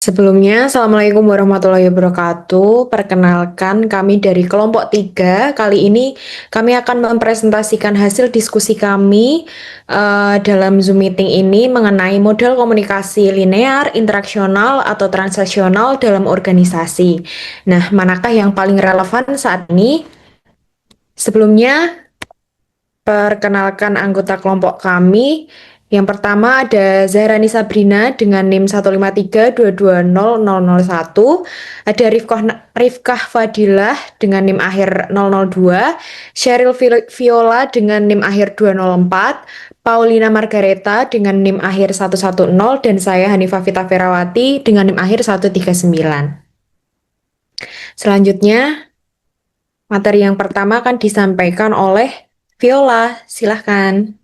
Sebelumnya, Assalamualaikum warahmatullahi wabarakatuh. Perkenalkan, kami dari kelompok 3. Kali ini kami akan mempresentasikan hasil diskusi kami dalam Zoom meeting ini mengenai model komunikasi linear, interaksional, atau transaksional dalam organisasi. Nah, manakah yang paling relevan saat ini? Sebelumnya, perkenalkan anggota kelompok kami. Yang pertama ada Zahrani Sabrina dengan NIM 153220001. Ada Rifkah Fadilah dengan NIM akhir 002. Sheryl Viola dengan NIM akhir 204. Paulina Margareta dengan NIM akhir 110. Dan saya Hanifah Vita Ferawati dengan NIM akhir 139. Selanjutnya, materi yang pertama akan disampaikan oleh Viola. Silahkan.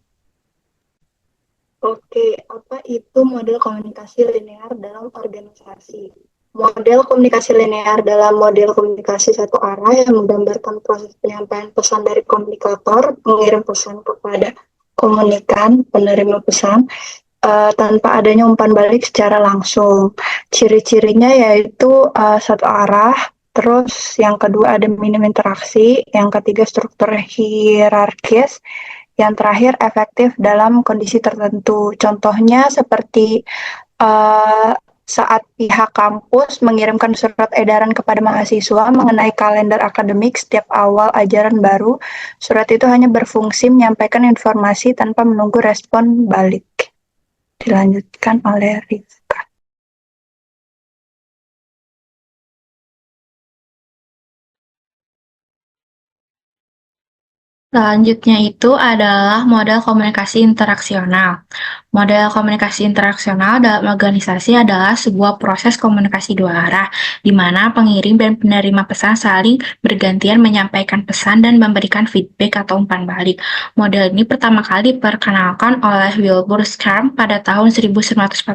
Oke, apa itu model komunikasi linear dalam organisasi? Model komunikasi linear dalam model komunikasi satu arah yang menggambarkan proses penyampaian pesan dari komunikator, mengirim pesan kepada komunikan, penerima pesan, tanpa adanya umpan balik secara langsung. Ciri-cirinya yaitu satu arah, terus yang kedua ada minim interaksi, yang ketiga struktur hierarkis, yang terakhir efektif dalam kondisi tertentu. Contohnya seperti uh, saat pihak kampus mengirimkan surat edaran kepada mahasiswa mengenai kalender akademik setiap awal ajaran baru, surat itu hanya berfungsi menyampaikan informasi tanpa menunggu respon balik. Dilanjutkan oleh Rifka. Selanjutnya itu adalah model komunikasi interaksional. Model komunikasi interaksional dalam organisasi adalah sebuah proses komunikasi dua arah, di mana pengirim dan penerima pesan saling bergantian menyampaikan pesan dan memberikan feedback atau umpan balik. Model ini pertama kali diperkenalkan oleh Wilbur Schramm pada tahun 1945.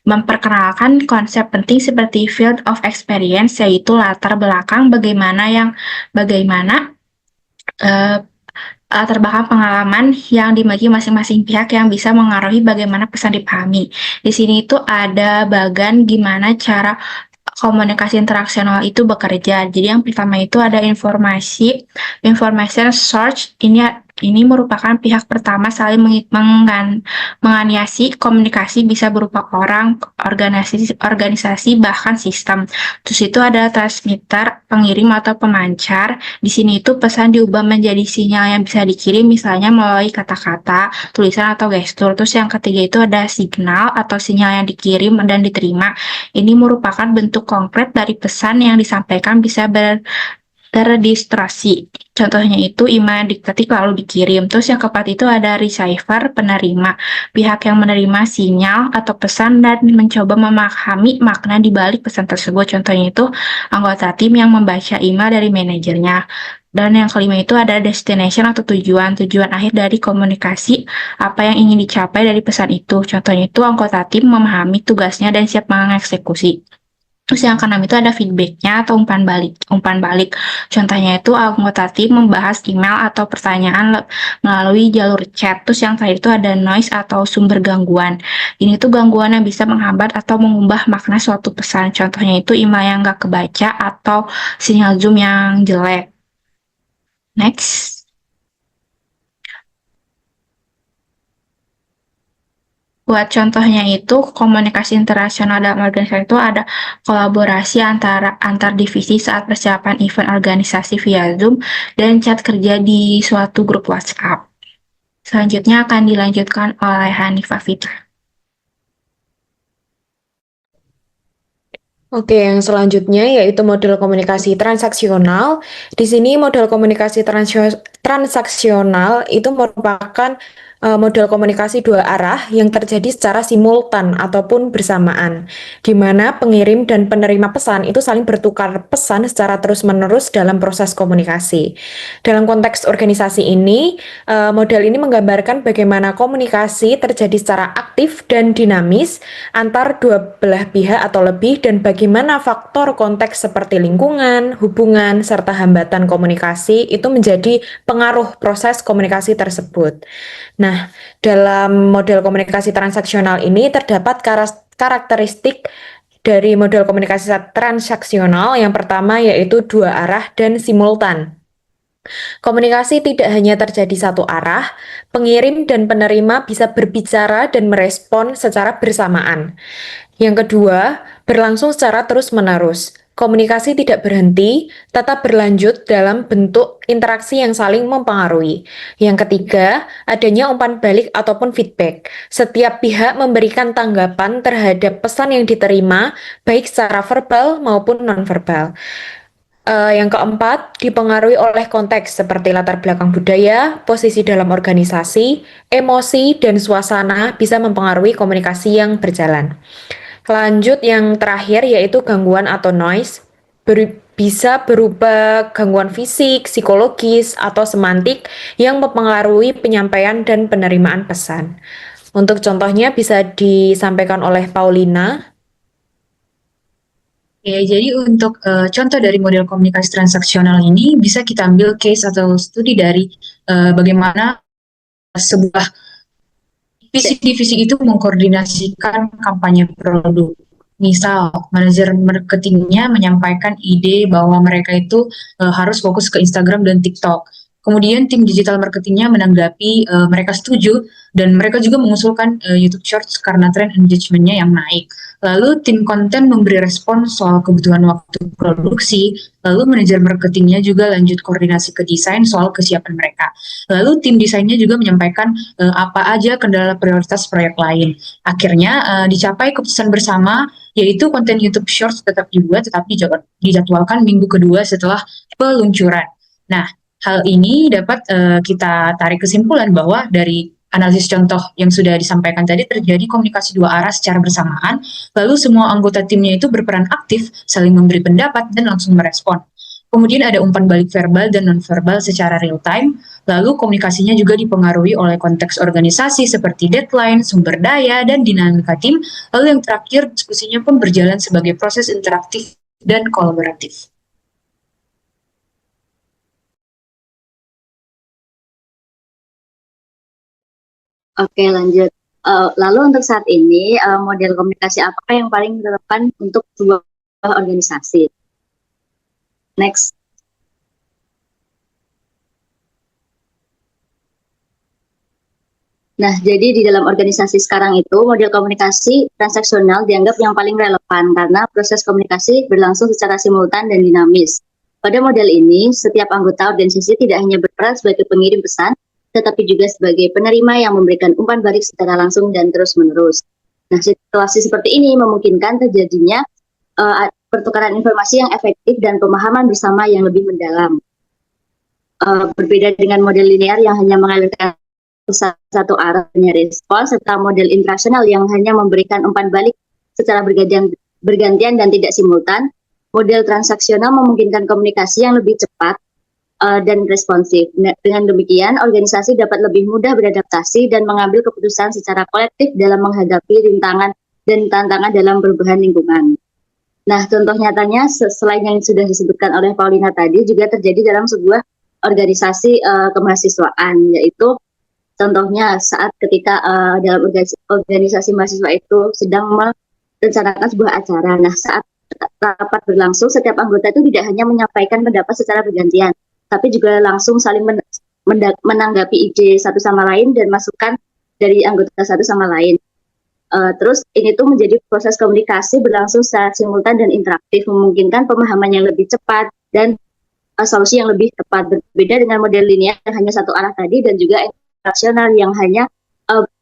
Memperkenalkan konsep penting seperti field of experience, yaitu latar belakang bagaimana latar belakang pengalaman yang dimiliki masing-masing pihak yang bisa mengaruhi bagaimana pesan dipahami. Di sini itu ada bagan gimana cara komunikasi interaksional itu bekerja. Jadi yang pertama itu ada information source. Ini merupakan pihak pertama saling menganiasi komunikasi, bisa berupa orang, organisasi, bahkan sistem. Terus itu ada transmitter, pengirim atau pemancar. Di sini itu pesan diubah menjadi sinyal yang bisa dikirim, misalnya melalui kata-kata, tulisan atau gestur. Terus yang ketiga itu ada signal atau sinyal yang dikirim dan diterima. Ini merupakan bentuk konkret dari pesan yang disampaikan, bisa terdistorsi. Contohnya itu email diketik lalu dikirim. Terus yang keempat itu ada receiver, penerima. Pihak yang menerima sinyal atau pesan dan mencoba memahami makna di balik pesan tersebut. Contohnya itu anggota tim yang membaca email dari manajernya. Dan yang kelima itu ada destination atau tujuan akhir dari komunikasi, apa yang ingin dicapai dari pesan itu. Contohnya itu anggota tim memahami tugasnya dan siap mengeksekusi. Terus yang keenam itu ada feedback-nya atau umpan balik. Contohnya itu anggota tim membahas email atau pertanyaan melalui jalur chat. Terus yang terakhir itu ada noise atau sumber gangguan. Ini tuh gangguan yang bisa menghambat atau mengubah makna suatu pesan. Contohnya itu email yang nggak kebaca atau sinyal Zoom yang jelek. Next. Buat contohnya itu, komunikasi internasional dalam organisasi itu ada kolaborasi antar divisi saat persiapan event organisasi via Zoom dan chat kerja di suatu grup WhatsApp. Selanjutnya akan dilanjutkan oleh Hanifah Fitra. Oke, yang selanjutnya yaitu model komunikasi transaksional. Di sini model komunikasi transaksional itu merupakan model komunikasi dua arah yang terjadi secara simultan ataupun bersamaan, di mana pengirim dan penerima pesan itu saling bertukar pesan secara terus-menerus dalam proses komunikasi. Dalam konteks organisasi ini, model ini menggambarkan bagaimana komunikasi terjadi secara aktif dan dinamis antar dua belah pihak atau lebih, dan bagaimana faktor konteks seperti lingkungan, hubungan, serta hambatan komunikasi itu menjadi pengaruh proses komunikasi tersebut. Nah, dalam model komunikasi transaksional ini terdapat karakteristik dari model komunikasi transaksional yang pertama yaitu dua arah dan simultan. Komunikasi tidak hanya terjadi satu arah, pengirim dan penerima bisa berbicara dan merespon secara bersamaan. Yang kedua, berlangsung secara terus-menerus. Komunikasi tidak berhenti, tetap berlanjut dalam bentuk interaksi yang saling mempengaruhi. Yang ketiga, adanya umpan balik ataupun feedback. Setiap pihak memberikan tanggapan terhadap pesan yang diterima, baik secara verbal maupun nonverbal. Yang keempat, dipengaruhi oleh konteks seperti latar belakang budaya, posisi dalam organisasi, emosi, dan suasana bisa mempengaruhi komunikasi yang berjalan. Lanjut yang terakhir yaitu gangguan atau noise, bisa berupa gangguan fisik, psikologis, atau semantik yang mempengaruhi penyampaian dan penerimaan pesan. Untuk contohnya bisa disampaikan oleh Paulina. Oke, jadi untuk contoh dari model komunikasi transaksional ini bisa kita ambil case atau studi dari bagaimana sebuah divisi-divisi itu mengkoordinasikan kampanye produk. Misal, manajer marketingnya menyampaikan ide bahwa mereka itu harus fokus ke Instagram dan TikTok. Kemudian tim digital marketingnya menanggapi mereka setuju dan mereka juga mengusulkan YouTube Shorts karena tren engagement-nya yang naik. Lalu tim konten memberi respon soal kebutuhan waktu produksi, lalu manajer marketingnya juga lanjut koordinasi ke desain soal kesiapan mereka. Lalu tim desainnya juga menyampaikan apa aja kendala prioritas proyek lain. Akhirnya dicapai keputusan bersama, yaitu konten YouTube Shorts tetap dibuat, tetapi dijadwalkan minggu kedua setelah peluncuran. Nah, hal ini dapat kita tarik kesimpulan bahwa dari analisis contoh yang sudah disampaikan tadi terjadi komunikasi dua arah secara bersamaan, lalu semua anggota timnya itu berperan aktif, saling memberi pendapat dan langsung merespon. Kemudian ada umpan balik verbal dan nonverbal secara real time, lalu komunikasinya juga dipengaruhi oleh konteks organisasi seperti deadline, sumber daya, dan dinamika tim, lalu yang terakhir diskusinya pun berjalan sebagai proses interaktif dan kolaboratif. Oke, lanjut. Lalu untuk saat ini, model komunikasi apa yang paling relevan untuk sebuah organisasi? Next. Nah, jadi di dalam organisasi sekarang itu, model komunikasi transaksional dianggap yang paling relevan karena proses komunikasi berlangsung secara simultan dan dinamis. Pada model ini, setiap anggota organisasi tidak hanya berperan sebagai pengirim pesan, tetapi juga sebagai penerima yang memberikan umpan balik secara langsung dan terus-menerus. Nah, situasi seperti ini memungkinkan terjadinya pertukaran informasi yang efektif dan pemahaman bersama yang lebih mendalam. Berbeda dengan model linear yang hanya mengalirkan satu arah respon, serta model interaksional yang hanya memberikan umpan balik secara bergantian dan tidak simultan, model transaksional memungkinkan komunikasi yang lebih cepat dan responsif. Dengan demikian, organisasi dapat lebih mudah beradaptasi dan mengambil keputusan secara kolektif dalam menghadapi rintangan dan tantangan dalam perubahan lingkungan. Nah, contoh nyatanya selain yang sudah disebutkan oleh Paulina tadi, juga terjadi dalam sebuah organisasi kemahasiswaan, yaitu contohnya saat ketika dalam organisasi mahasiswa itu sedang merencanakan sebuah acara. Nah, saat rapat berlangsung, setiap anggota itu tidak hanya menyampaikan pendapat secara bergantian, tapi juga langsung saling menanggapi ide satu sama lain dan masukan dari anggota satu sama lain. Terus ini tuh menjadi proses komunikasi berlangsung secara simultan dan interaktif, memungkinkan pemahaman yang lebih cepat dan solusi yang lebih tepat. Berbeda dengan model linear yang hanya satu arah tadi dan juga interaksional yang hanya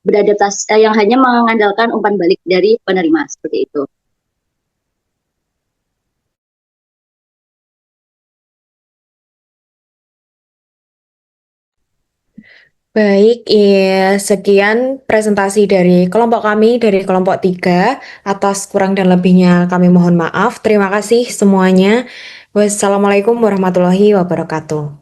beradaptasi, yang hanya mengandalkan umpan balik dari penerima seperti itu. Baik, sekian presentasi dari kelompok kami, dari kelompok 3. Atas kurang dan lebihnya kami mohon maaf. Terima kasih semuanya. Wassalamualaikum warahmatullahi wabarakatuh.